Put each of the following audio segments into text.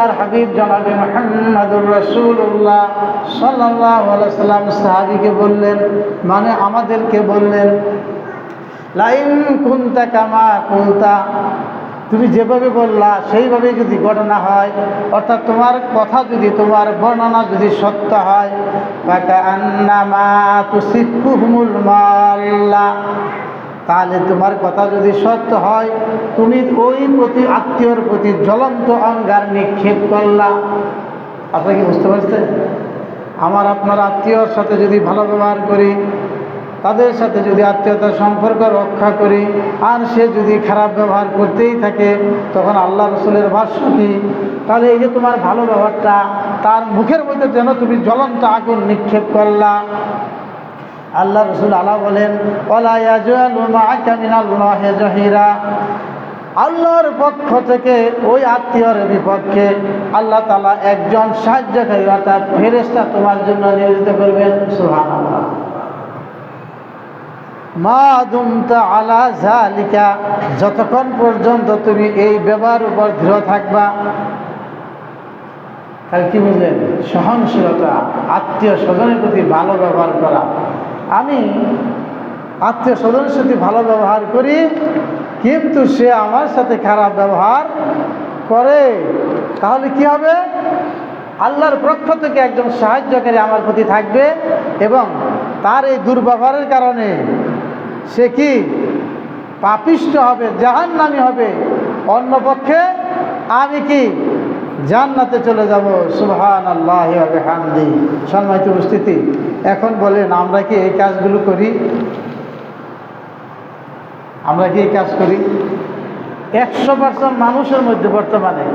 আর হাবিব জনাবে মুহাম্মদুর রাসূলুল্লাহ সাল্লাল্লাহু আলাইহি সাল্লাম সাহাবীকে বললেন, মানে আমাদেরকে বললেন, লাইন কুনতা কামা কুনতা, তুমি যেভাবে বললা সেইভাবে যদি ঘটনা হয়, অর্থাৎ তোমার কথা যদি, তোমার বর্ণনা যদি সত্য হয়, ফাকান্নামা তুসিফুহুমুল মাল্লা, তাহলে তোমার কথা যদি সত্য হয়, তুমি ওই প্রতি আত্মীয়র প্রতি জ্বলন্ত অঙ্গার নিক্ষেপ করলা। আপনারা কি বুঝতে পারছেন? আমার আপনার আত্মীয়র সাথে যদি ভালো ব্যবহার করি, তাদের সাথে যদি আত্মীয়তার সম্পর্ক রক্ষা করি, আর সে যদি খারাপ ব্যবহার করতেই থাকে, তখন আল্লাহ রসুলের ভাষ্য কি? তাহলে এই যে তোমার ভালো ব্যবহারটা, তার মুখের মধ্যে যেন তুমি জ্বলন্ত আগুন নিক্ষেপ করলা। আল্লাহ রসুল আল্লাহ বলেন, ওয়ালা ইয়াজআলু মাআকা মিনাল্লাহি জাহিরা, আল্লাহর পক্ষ থেকে ওই আত্মীয়র বিপক্ষে আল্লাহ তাআলা একজন সাহায্যকারী অর্থাৎ ফেরেশতা তোমার জন্য নিয়োজিত করবেন। সুবহানাল্লাহ। মা দুমতা আলা যালিকা, যতক্ষণ পর্যন্ত তুমি এই ব্যবহার উপর দৃঢ় থাকবা। তাহলে কি বুঝলেন? সহনশীলতা, আত্মীয় স্বজনের প্রতি ভালো ব্যবহার করা। আমি আত্মীয় স্বজনের সাথে ভালো ব্যবহার করি, কিন্তু সে আমার সাথে খারাপ ব্যবহার করে, তাহলে কি হবে? আল্লাহর পক্ষ থেকে একজন সাহায্যকারী আমার প্রতি থাকবে, এবং তার এই দুর্ব্যবহারের কারণে সে কি পাপিষ্ঠ হবে, জাহান্নামী হবে। অন্য পক্ষে আমি কি জান্নাতে চলে যাব। সুবহানাল্লাহি ওয়া বিহামদিহি। সম্মানিত উপস্থিতি, এখন বলেন আমরা কি এই কাজগুলো করি? আমরা কি এই কাজ করি? 100% মানুষের মধ্যে বর্তমানে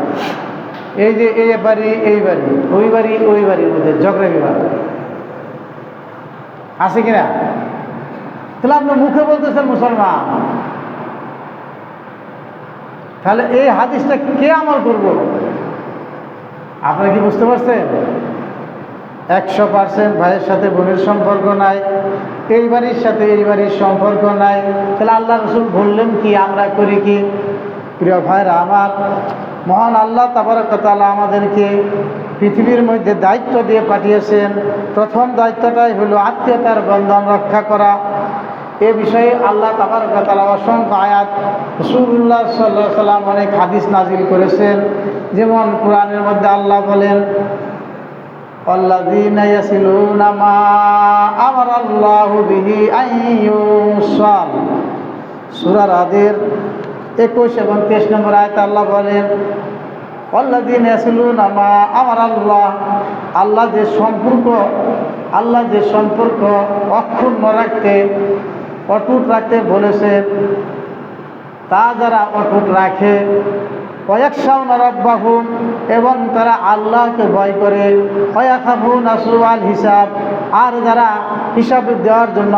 এই যে এই বাড়ি এই বাড়ি, ওই বাড়ি ওই বাড়ির মধ্যে ঝগড়া বিবাদ আছে কিনা? তাহলে আপনি মুখে বলতেছেন মুসলমান, তাহলে এই হাদিসটা কে আমল করবো? আপনারা কি বুঝতে পারছেন? 100% ভাইয়ের সাথে বোনের সম্পর্ক নাই, এই বাড়ির সাথে এই বাড়ির সম্পর্ক নাই, তাহলে আল্লাহ রসুল বললেন কি, আমরা করি কি? প্রিয় ভাইরা আমার, মহান আল্লাহ তাবারক ওয়া তাআলা আমাদেরকে পৃথিবীর মধ্যে দায়িত্ব দিয়ে পাঠিয়েছেন। প্রথম দায়িত্বটাই হলো আত্মীয়তার বন্ধন রক্ষা করা। এ বিষয়ে আল্লাহ তাবারক ওয়া তাআলা অসংখ্য আয়াত, রাসূলুল্লাহ সাল্লাল্লাহু আলাইহি ওয়াসাল্লাম অনেক হাদিস নাজিল করেছেন। যেমন কোরআনের মধ্যে আল্লাহ বলেন, আল্লাযীনা ইয়াসিলুনা মা আমারাল্লাহু বিহি আন ইউসাল, সূরা রাদের 21 এবং 23 নম্বর আয়াতে আল্লাহ বলেন, আল্লাযীনা ইয়াসিলুনা মা আমারাল্লাহ, আল্লাহ যে সম্পর্ক অক্ষুণ্ণ রাখতে, অটুট রাখতে বলেছেন, তা যারা অটুট রাখে, ওয়ায়াখশাউনা রাব্বাহুম, এবং তারা আল্লাহকে ভয় করে, ওয়ায়াখাফুনা সুআল হিসাব, আর যারা হিসাব দেওয়ার জন্য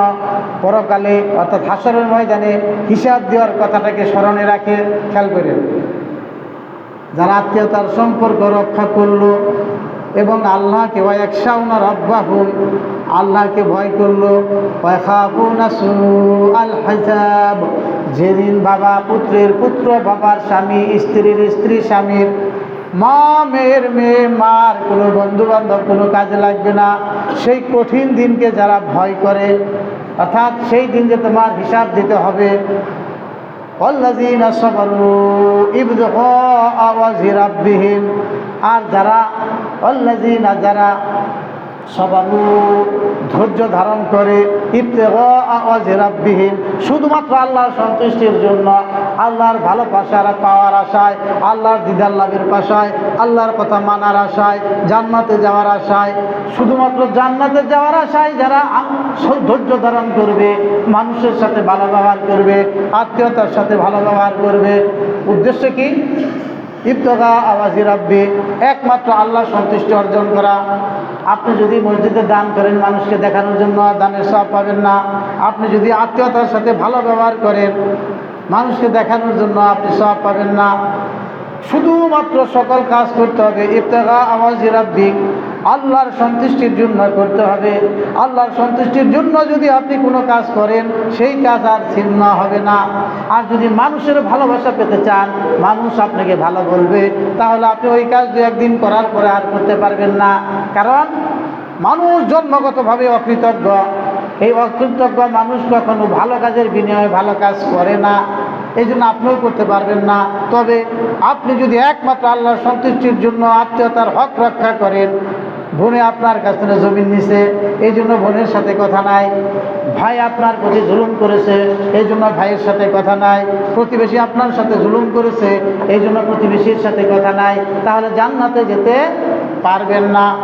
পরকালে অর্থাৎ হাশরের ময়দানে হিসাব দেওয়ার কথাটাকে স্মরণে রাখে। খেয়াল করে, যারা আত্মীয়তার সম্পর্ক রক্ষা করলো এবং আল্লাহকে, ওয়ায়াখশাউনা রাব্বাহুম, আল্লাহকে ভয় করলো, ওয়াখাফুনা সুআল হিসাব, যেদিন বাবা পুত্রের, পুত্র বাবার, স্বামী স্ত্রীর, স্ত্রী স্বামীর, মা মেয়ের মেয়ে মার, কোনো বন্ধু বান্ধব কোনো কাজে লাগবে না, সেই কঠিন দিনকে যারা ভয় করে, অর্থাৎ সেই দিন যে তোমার হিসাব দিতে হবে। ওয়াল্লাযীনা সাবারু ইবতিগাআ ওয়াজহি রাব্বিহিম, আর যারা যারা সাবারু ধৈর্য ধারণ করে, ইবতিগাআ ওয়াজহি রাব্বিহিম, শুধুমাত্র আল্লাহর সন্তুষ্টির জন্য, আল্লাহর ভালোবাসার পাওয়ার আশায়, আল্লাহর দিদার লাভের আশায়, আল্লাহর কথা মানার আশায়, জান্নাতে যাওয়ার আশায়, শুধুমাত্র জান্নাতে যাওয়ার আশায় যারা ধৈর্য ধারণ করবে, মানুষের সাথে ভালো ব্যবহার করবে, আত্মীয়তার সাথে ভালো ব্যবহার করবে, উদ্দেশ্য কি? ইবতিগাআ ওয়াজহি রাব্বি, একমাত্র আল্লাহর সন্তুষ্টি অর্জন করা। আপনি যদি মসজিদে দান করেন মানুষকে দেখানোর জন্য, দানের সওয়াব পাবেন না। আপনি যদি আত্মীয়তার সাথে ভালো ব্যবহার করেন মানুষকে দেখানোর জন্য, আপনি সওয়াব পাবেন না। শুধুমাত্র সকল কাজ করতে হবে ইবতিগাআ ওয়াজহি রাব্বি, আল্লাহর সন্তুষ্টির জন্য করতে হবে। আল্লাহর সন্তুষ্টির জন্য যদি আপনি কোনো কাজ করেন, সেই কাজ আর ছিন্ন হবে না। আর যদি মানুষের ভালোবাসা পেতে চান, মানুষ আপনাকে ভালো বলবে, তাহলে আপনি ওই কাজ দু একদিন করার পরে আর করতে পারবেন না। কারণ মানুষ জন্মগতভাবে অকৃতজ্ঞ। এই অকৃতজ্ঞ মানুষ কখনো ভালো কাজের বিনিময়ে ভালো কাজ করে না, এই জন্য আপনিও করতে পারবেন না। তবে আপনি যদি একমাত্র আল্লাহর সন্তুষ্টির জন্য আত্মীয়তার হক রক্ষা করেন, বোনে আপনার কাছ থেকে জমিন নিছে, এই জন্য বোনের সাথে কথা নাই। ভাই আপনার প্রতি জুলুম করেছে, এই জন্য ভাইয়ের সাথে কথা নাই। প্রতিবেশী আপনার সাথে জুলুম করেছে, এই জন্য প্রতিবেশীর সাথে কথা নাই। তাহলে জান্নাতে যেতে পারবেন না।